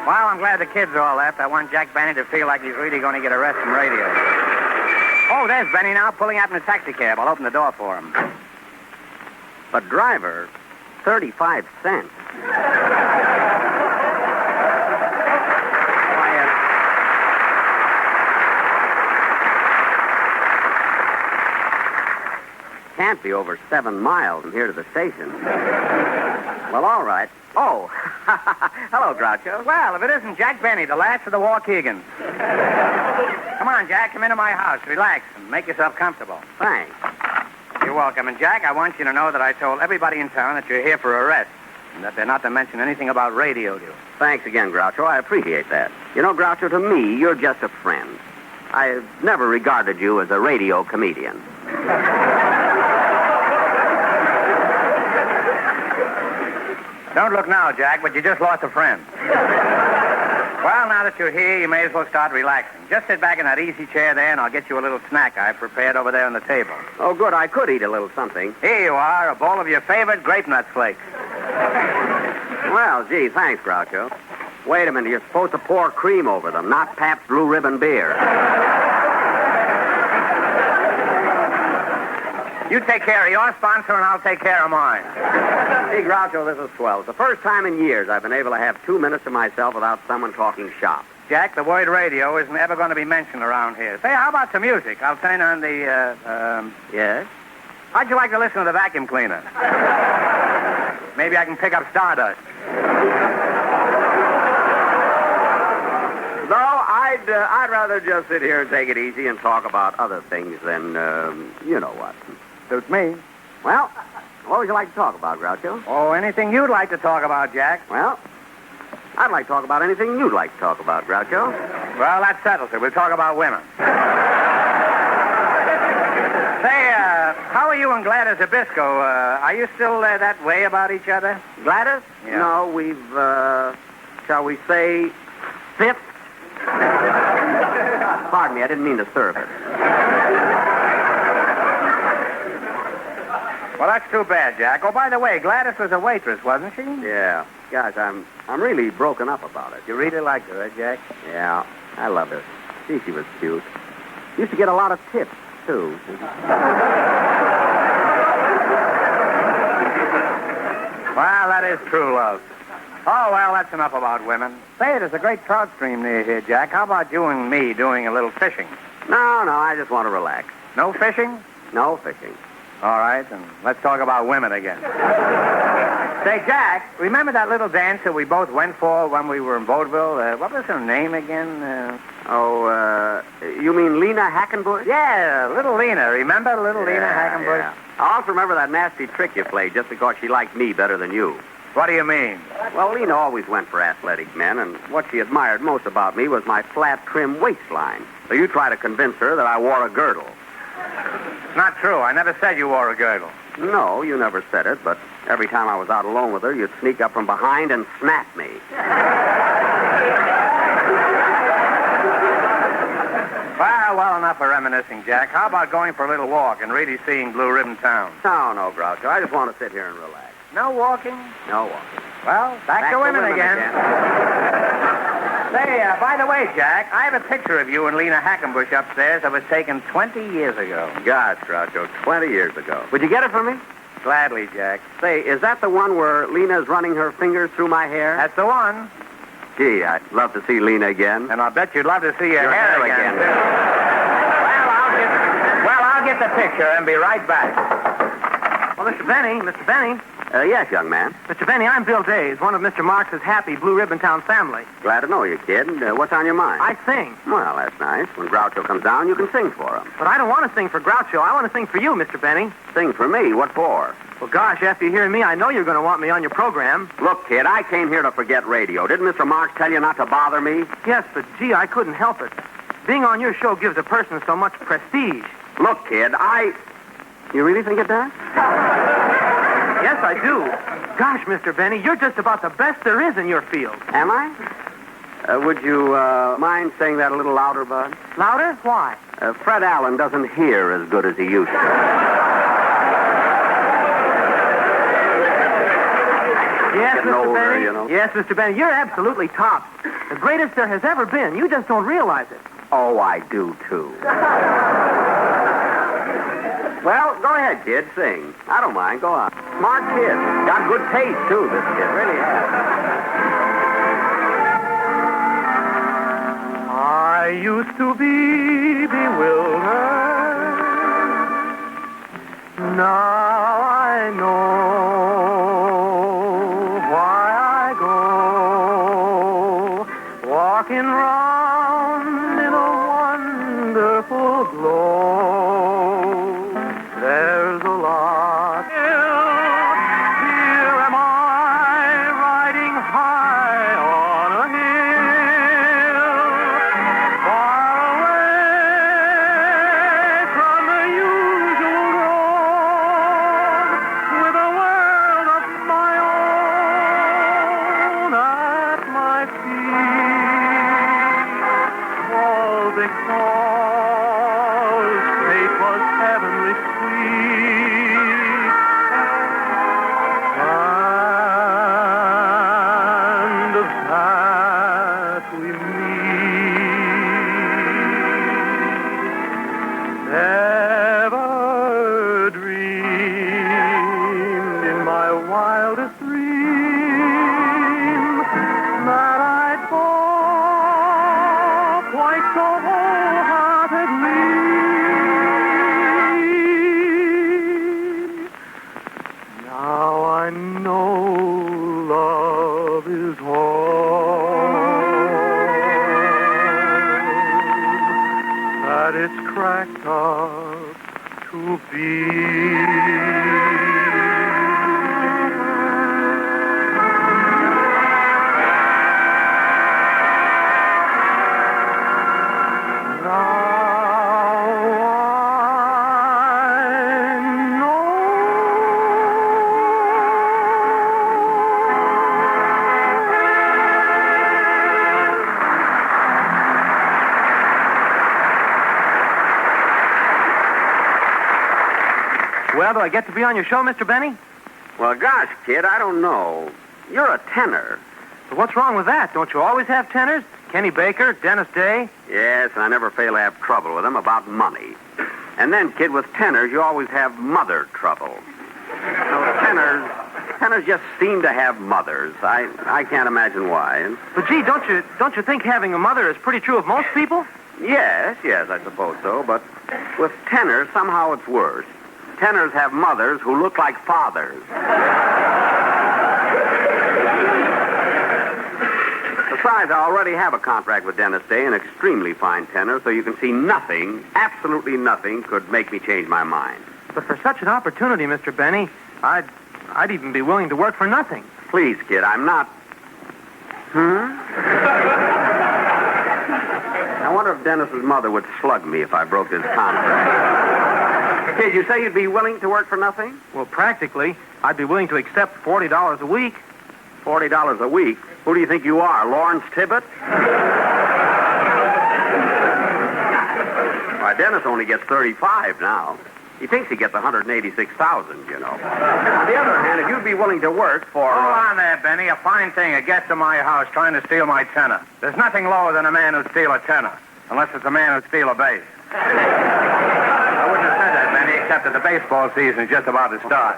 Well, I'm glad the kids are all left. I want Jack Benny to feel like he's really going to get a rest from radio. Oh, there's Benny now pulling out in a taxi cab. I'll open the door for him. But driver, 35 cents. Can't be over 7 miles from here to the station. Well, all right. Oh, hello, Groucho. Well, if it isn't Jack Benny, the last of the Waukegans. Come on, Jack, come into my house. Relax and make yourself comfortable. Thanks. You're welcome. And, Jack, I want you to know that I told everybody in town that you're here for a rest and that they're not to mention anything about radio to you. Thanks again, Groucho. I appreciate that. You know, Groucho, to me, you're just a friend. I've never regarded you as a radio comedian. Don't look now, Jack, but you just lost a friend. Well, now that you're here, you may as well start relaxing. Just sit back in that easy chair there, and I'll get you a little snack I've prepared over there on the table. Oh, good. I could eat a little something. Here you are, a bowl of your favorite grape nut flakes. Well, gee, thanks, Groucho. Wait a minute. You're supposed to pour cream over them, not Pabst Blue Ribbon beer. You take care of your sponsor, and I'll take care of mine. Hey, Groucho, this is swell. It's the first time in years I've been able to have 2 minutes to myself without someone talking shop. Jack, the word radio isn't ever going to be mentioned around here. Say, how about some music? I'll turn on the, Yes? How'd you like to listen to the vacuum cleaner? Maybe I can pick up Stardust. No, I'd rather just sit here and take it easy and talk about other things than, you know what. Suits me. Well, what would you like to talk about, Groucho? Oh, anything you'd like to talk about, Jack. Well, I'd like to talk about anything you'd like to talk about, Groucho. Well, that settles it. We'll talk about women. Say, how are you and Gladys Zabisco? Are you still that way about each other? Gladys? Yeah. No, we've, shall we say, fifth? Pardon me, I didn't mean to serve it. Well, that's too bad, Jack. Oh, by the way, Gladys was a waitress, wasn't she? Yeah. Gosh, I'm really broken up about it. You really liked her, Jack? Yeah, I loved her. Gee, she was cute. Used to get a lot of tips, too. Well, that is true love. Oh, well, that's enough about women. Say, there's a great trout stream near here, Jack. How about you and me doing a little fishing? No, I just want to relax. No fishing? No fishing. All right, then let's talk about women again. Say, Jack, remember that little dance that we both went for when we were in Vaudeville? What was her name again? You mean Lena Hackenbush? Yeah, little Lena. Remember little Lena Hackenbush? Yeah. I also remember that nasty trick you played just because she liked me better than you. What do you mean? Well, Lena always went for athletic men, and what she admired most about me was my flat, trim waistline. So you try to convince her that I wore a girdle. It's not true. I never said you wore a girdle. No, you never said it, but every time I was out alone with her, you'd sneak up from behind and snap me. Well, enough of reminiscing, Jack. How about going for a little walk and really seeing Blue Ribbon Town? No, Groucho. I just want to sit here and relax. No walking? No walking. Well, back to women again. Say, by the way, Jack, I have a picture of you and Lena Hackenbush upstairs that was taken 20 years ago. Gosh, Groucho, 20 years ago. Would you get it for me? Gladly, Jack. Say, is that the one where Lena's running her fingers through my hair? That's the one. Gee, I'd love to see Lena again. And I'll bet you'd love to see your hair again. Well, I'll get the picture and be right back. Well, Mr. Benny. Yes, young man. Mr. Benny, I'm Bill Days, one of Mr. Marx's happy Blue Ribbon Town family. Glad to know you, kid. What's on your mind? I sing. Well, that's nice. When Groucho comes down, you can sing for him. But I don't want to sing for Groucho. I want to sing for you, Mr. Benny. Sing for me? What for? Well, gosh, after you hear me, I know you're going to want me on your program. Look, kid, I came here to forget radio. Didn't Mr. Marx tell you not to bother me? Yes, but gee, I couldn't help it. Being on your show gives a person so much prestige. Look, kid, You really think it does? Yes, I do. Gosh, Mr. Benny, you're just about the best there is in your field. Am I? Would you mind saying that a little louder, Bud? Louder? Why? Fred Allen doesn't hear as good as he used to. Yes, Getting Mr. older, Benny. you know. Yes, Mr. Benny, you're absolutely top. The greatest there has ever been. You just don't realize it. Oh, I do, too. Well, go ahead, kid. Sing. I don't mind. Go on. Smart kid. Got good taste, too, this kid. Really has. I used to be bewildered. Now I know why I go walking round in a wonderful glow. There's a lot. Here am I riding high on a hill, far away from the usual road, with a world of my own at my feet, all because fate was heavenly sweet. And of that we meet. Never dreamed in my wildest dream that I'd fall quite so wholeheartedly. Now I know love is hard, that it's cracked up to be. Well, do I get to be on your show, Mr. Benny? Well, gosh, kid, I don't know. You're a tenor. But what's wrong with that? Don't you always have tenors? Kenny Baker, Dennis Day? Yes, and I never fail to have trouble with them about money. And then, kid, with tenors, you always have mother trouble. So tenors just seem to have mothers. I can't imagine why. But gee, don't you think having a mother is pretty true of most people? Yes, I suppose so. But with tenors, somehow it's worse. Tenors have mothers who look like fathers. Besides, I already have a contract with Dennis Day, an extremely fine tenor, so you can see nothing, absolutely nothing, could make me change my mind. But for such an opportunity, Mr. Benny, I'd even be willing to work for nothing. Please, kid, I'm not... I wonder if Dennis's mother would slug me if I broke his contract. Kid, you say you'd be willing to work for nothing? Well, practically, I'd be willing to accept $40 a week. $40 a week? Who do you think you are, Lawrence Tibbet? Why, Dennis only gets 35 now. He thinks he gets 186,000, you know. On the other hand, if you'd be willing to work for... Hold on there, Benny. A fine thing. It gets to my house trying to steal my tenner. There's nothing lower than a man who'd steal a tenner, unless it's a man who'd steal a base. I wouldn't have said that, Benny, except that the baseball season's just about to start.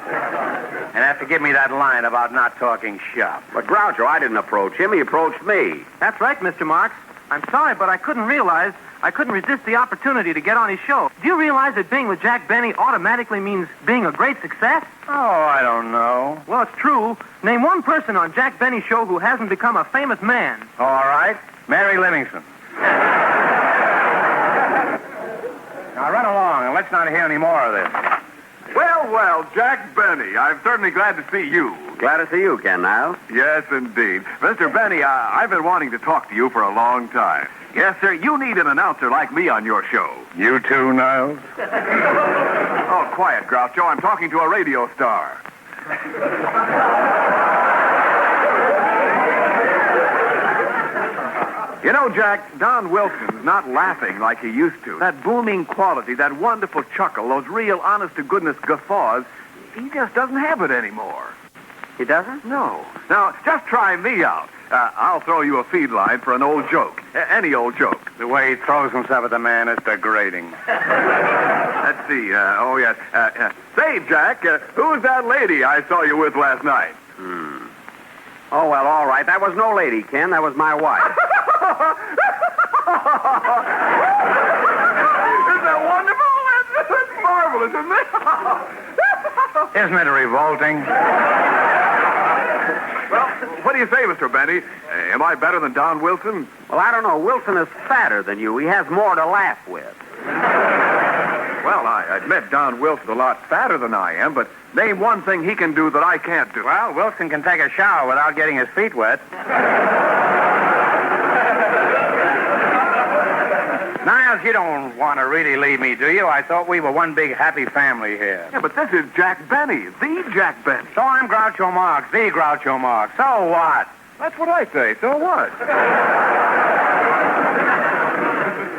And have to give me that line about not talking shop. But Groucho, I didn't approach him. He approached me. That's right, Mr. Marks. I'm sorry, but I couldn't resist the opportunity to get on his show. Do you realize that being with Jack Benny automatically means being a great success? Oh, I don't know. Well, it's true. Name one person on Jack Benny's show who hasn't become a famous man. All right. Mary Livingston. Now run along, and let's not hear any more of this. Well, Jack Benny, I'm certainly glad to see you. Glad to see you, Ken Niles. Yes, indeed. Mr. Benny, I've been wanting to talk to you for a long time. Yes, sir, you need an announcer like me on your show. You too, Niles? Oh, quiet, Groucho. I'm talking to a radio star. You know, Jack, Don Wilson's not laughing like he used to. That booming quality, that wonderful chuckle, those real honest-to-goodness guffaws, he just doesn't have it anymore. He doesn't? No. Now, just try me out. I'll throw you a feed line for an old joke. Any old joke. The way he throws himself at the man is degrading. Let's see. Say, Jack, who's that lady I saw you with last night? Oh, well, all right. That was no lady, Ken. That was my wife. Isn't that wonderful? That's marvelous, isn't it? Isn't it revolting? Well, what do you say, Mr. Benny? Am I better than Don Wilson? Well, I don't know. Wilson is fatter than you. He has more to laugh with. Well, I admit Don Wilson's a lot fatter than I am, but name one thing he can do that I can't do. Well, Wilson can take a shower without getting his feet wet. Niles, you don't want to really leave me, do you? I thought we were one big happy family here. Yeah, but this is Jack Benny, the Jack Benny. So I'm Groucho Marx, the Groucho Marx. So what? That's what I say. So what?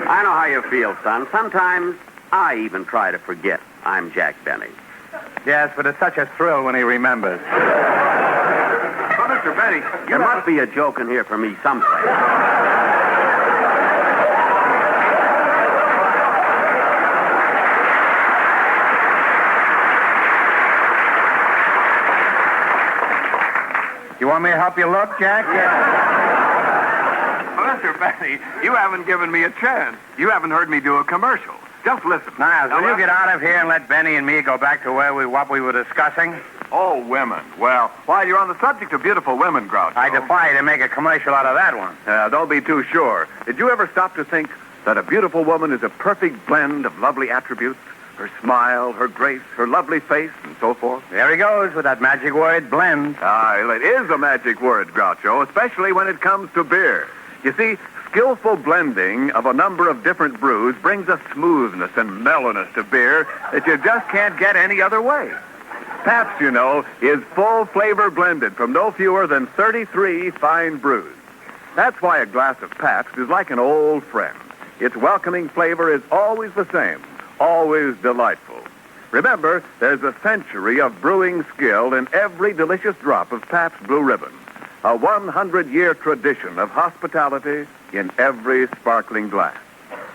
I know how you feel, son. Sometimes I even try to forget I'm Jack Benny. Yes, but it's such a thrill when he remembers. Well, Mr. Benny, there must be a joke in here for me someplace. You want me to help you look, Jack? Well, Mr. Benny, you haven't given me a chance. You haven't heard me do a commercial. Just listen. Niles, will you get out of here and let Benny and me go back to what we were discussing? Oh, women. Well, while you're on the subject of beautiful women, Groucho... I defy you to make a commercial out of that one. Don't be too sure. Did you ever stop to think that a beautiful woman is a perfect blend of lovely attributes? Her smile, her grace, her lovely face, and so forth. There he goes with that magic word, blend. It is a magic word, Groucho, especially when it comes to beer. You see, skillful blending of a number of different brews brings a smoothness and mellowness to beer that you just can't get any other way. Pabst, you know, is full flavor blended from no fewer than 33 fine brews. That's why a glass of Pabst is like an old friend. Its welcoming flavor is always the same. Always delightful. Remember, there's a century of brewing skill in every delicious drop of Pabst Blue Ribbon. A 100-year tradition of hospitality in every sparkling glass.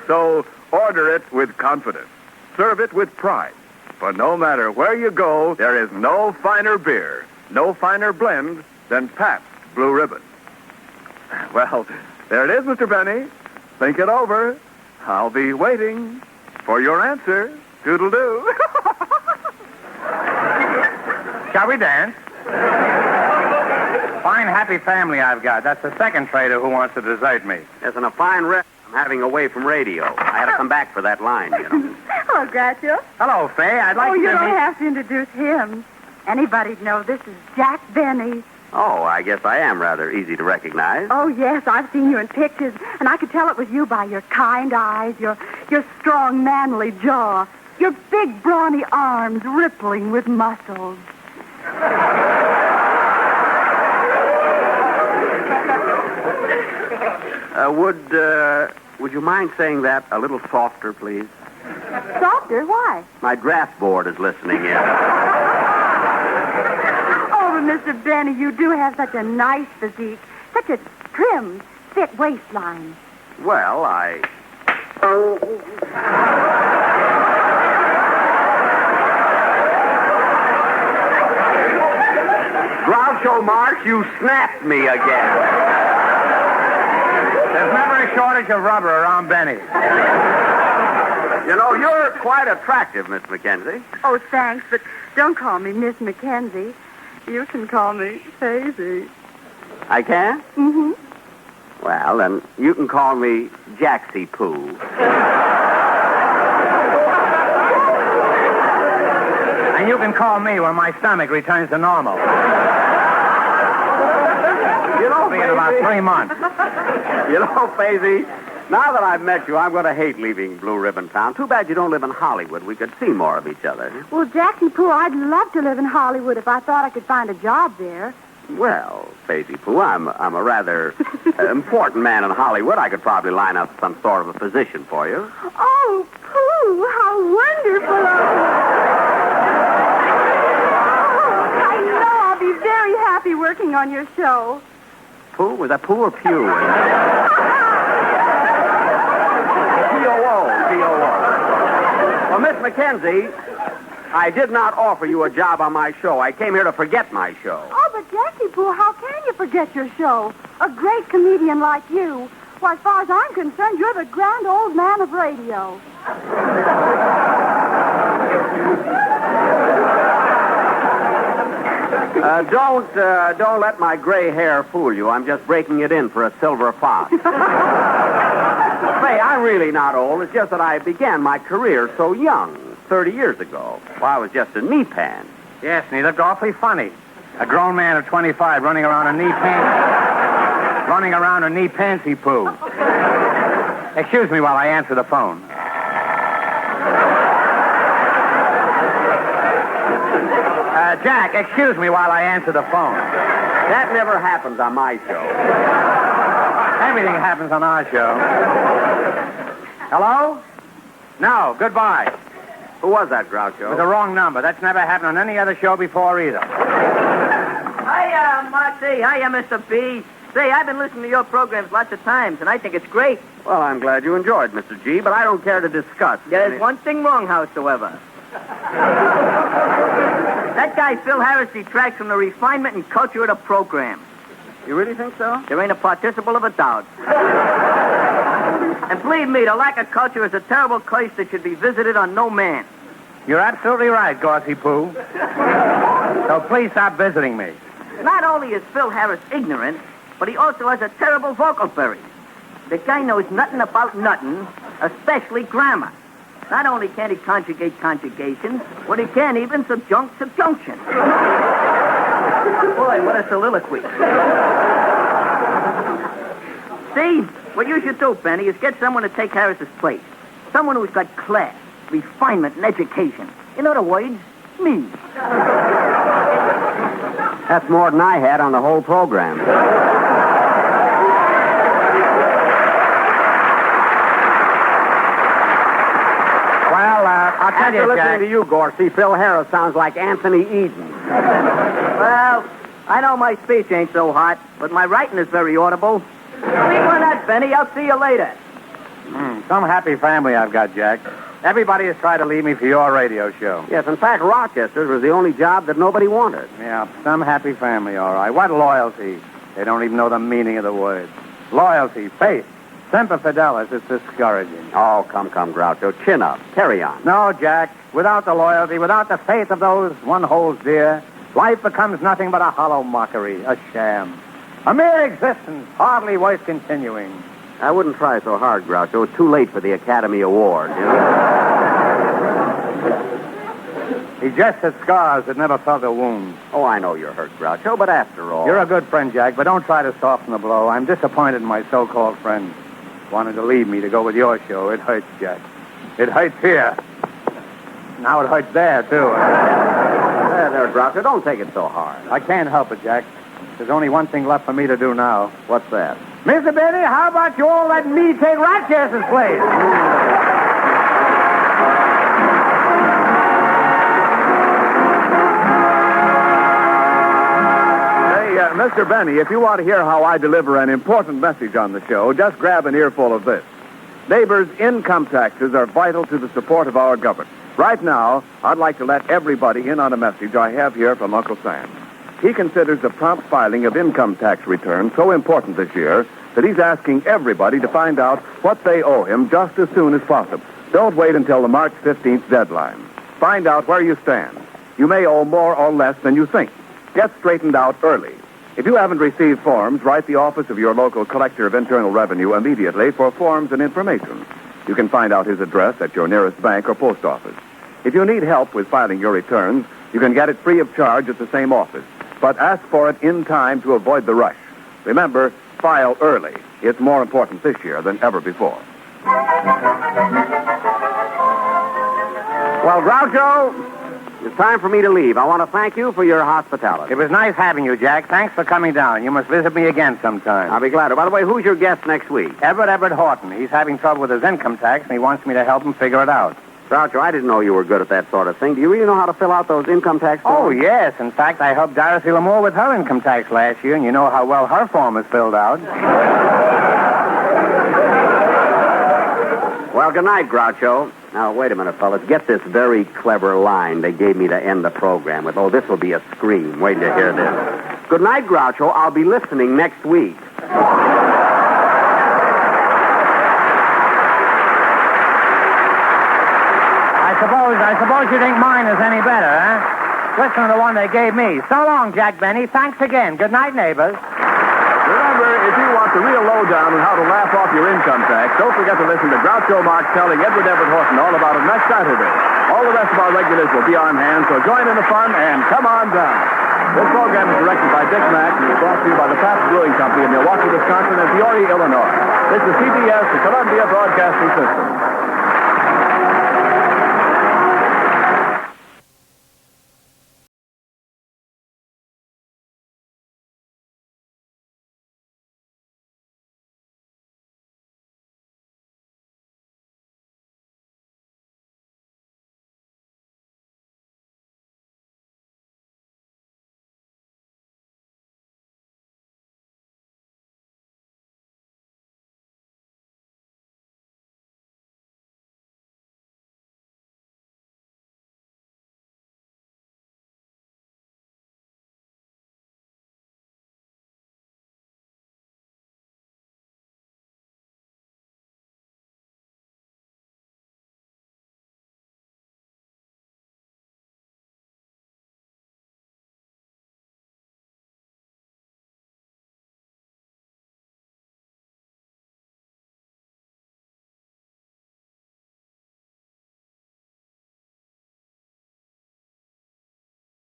So order it with confidence. Serve it with pride. For no matter where you go, there is no finer beer, no finer blend than Pabst Blue Ribbon. Well, there it is, Mr. Benny. Think it over. I'll be waiting for your answer. Doodle-doo. Shall we dance? Fine, happy family I've got. That's the second trader who wants to desert me. Isn't a fine rest I'm having away from radio. I had to come back for that line, you know. Hello, Groucho. Hello, Fay. I'd like you to don't meet... have to introduce him. Anybody'd know this is Jack Benny, Oh, I guess I am rather easy to recognize. Oh, yes, I've seen you in pictures, and I could tell it was you by your kind eyes, your strong, manly jaw, your big, brawny arms rippling with muscles. Would you mind saying that a little softer, please? Softer? Why? My draft board is listening in. Oh, but Mr. Benny, you do have such a nice physique, such a trim, fit waistline. Well, I... Groucho Marx, you snapped me again. There's never a shortage of rubber around Benny. You know, you're quite attractive, Miss Mackenzie. Oh, thanks, but don't call me Miss Mackenzie. You can call me Daisy. I can? Mm-hmm. Well, then you can call me Jaxie Poo. And you can call me when my stomach returns to normal. You know, in about 3 months. You know, Faisy, now that I've met you, I'm going to hate leaving Blue Ribbon Town. Too bad you don't live in Hollywood. We could see more of each other. Well, Jackie Pooh, I'd love to live in Hollywood if I thought I could find a job there. Well, Faisy Pooh, I'm a rather important man in Hollywood. I could probably line up some sort of a position for you. Oh, Pooh, how wonderful of you. Oh, I know I'll be very happy working on your show. Pooh? Was that Pooh or Pew? P-O-O. Well, Miss Mackenzie, I did not offer you a job on my show. I came here to forget my show. Oh, but Jackie Pooh, how can you forget your show? A great comedian like you. Why, as far as I'm concerned, you're the grand old man of radio. Don't let my gray hair fool you. I'm just breaking it in for a silver fox. Say, I'm really not old. It's just that I began my career so young, 30 years ago. Well, I was just a knee pan. Yes, and he looked awfully funny. A grown man of 25 running around a knee pantsy poo. Excuse me while I answer the phone. Jack, excuse me while I answer the phone. That never happens on my show. Everything happens on our show. Hello? No, goodbye. Who was that, Groucho? It was the wrong number. That's never happened on any other show before either. Hiya, Moxie. Hiya, Mr. B. Say, I've been listening to your programs lots of times, and I think it's great. Well, I'm glad you enjoyed, Mr. G, but I don't care to discuss. There's one thing wrong, howsoever. That guy, Phil Harris, detracts from the refinement and culture of the program. You really think so? There ain't a participle of a doubt. And believe me, the lack of culture is a terrible curse that should be visited on no man. You're absolutely right, Gorsey Pooh. So please stop visiting me. Not only is Phil Harris ignorant, but he also has a terrible vocal berry. The guy knows nothing about nothing, especially grammar. Not only can't he conjugate conjugations, but he can't even subjunct subjunction. Boy, what a soliloquy. See, what you should do, Benny, is get someone to take Harris's place. Someone who's got class, refinement, and education. In other words, me. That's more than I had on the whole program. Well, I'll tell you, listening Jack. to you, Gorsey, Phil Harris sounds like Anthony Eden. Well, I know my speech ain't so hot, but my writing is very audible. Sleep on that, Benny. I'll see you later. Some happy family I've got, Jack. Everybody has tried to leave me for your radio show. Yes, in fact, Rochester's was the only job that nobody wanted. Yeah, some happy family, all right. What loyalty? They don't even know the meaning of the words. Loyalty, faith, semper fidelis, it's discouraging. Oh, come, Groucho. Chin up. Carry on. No, Jack. Without the loyalty, without the faith of those one holds dear, life becomes nothing but a hollow mockery, a sham. A mere existence, hardly worth continuing. I wouldn't try so hard, Groucho. It's too late for the Academy Award, you know? He just had scars that never felt a wound. Oh, I know you're hurt, Groucho, but after all... You're a good friend, Jack, but don't try to soften the blow. I'm disappointed in my so-called friend. Wanted to leave me to go with your show. It hurts, Jack. It hurts here. Now it hurts there, too. There, Groucho, don't take it so hard. I can't help it, Jack. There's only one thing left for me to do now. What's that? Mr. Benny, how about you all letting me take Rochester's place? Mr. Benny, if you want to hear how I deliver an important message on the show, just grab an earful of this. Neighbors, income taxes are vital to the support of our government. Right now, I'd like to let everybody in on a message I have here from Uncle Sam. He considers the prompt filing of income tax returns so important this year that he's asking everybody to find out what they owe him just as soon as possible. Don't wait until the March 15th deadline. Find out where you stand. You may owe more or less than you think. Get straightened out early. If you haven't received forms, write the office of your local collector of internal revenue immediately for forms and information. You can find out his address at your nearest bank or post office. If you need help with filing your returns, you can get it free of charge at the same office. But ask for it in time to avoid the rush. Remember, file early. It's more important this year than ever before. Well, Groucho, it's time for me to leave. I want to thank you for your hospitality. It was nice having you, Jack. Thanks for coming down. You must visit me again sometime. I'll be glad to. By the way, who's your guest next week? Everett Horton. He's having trouble with his income tax, and he wants me to help him figure it out. Groucho, I didn't know you were good at that sort of thing. Do you really know how to fill out those income tax forms? Oh, yes. In fact, I helped Dorothy Lamour with her income tax last year, and you know how well her form is filled out. Well, good night, Groucho. Now, wait a minute, fellas. Get this very clever line they gave me to end the program with. Oh, this will be a scream. Wait till you hear this. Good night, Groucho. I'll be listening next week. I suppose you think mine is any better, huh? Listen to the one they gave me. So long, Jack Benny. Thanks again. Good night, neighbors. Remember, if you want the real lowdown on how to laugh off your income tax, don't forget to listen to Groucho Marx telling Everett Horton all about it next Saturday. All the rest of our regulars will be on hand, so join in the fun and come on down. This program is directed by Dick Mack and is brought to you by the Pabst Brewing Company in Milwaukee, Wisconsin and Peoria, Illinois. This is CBS, the Columbia Broadcasting System.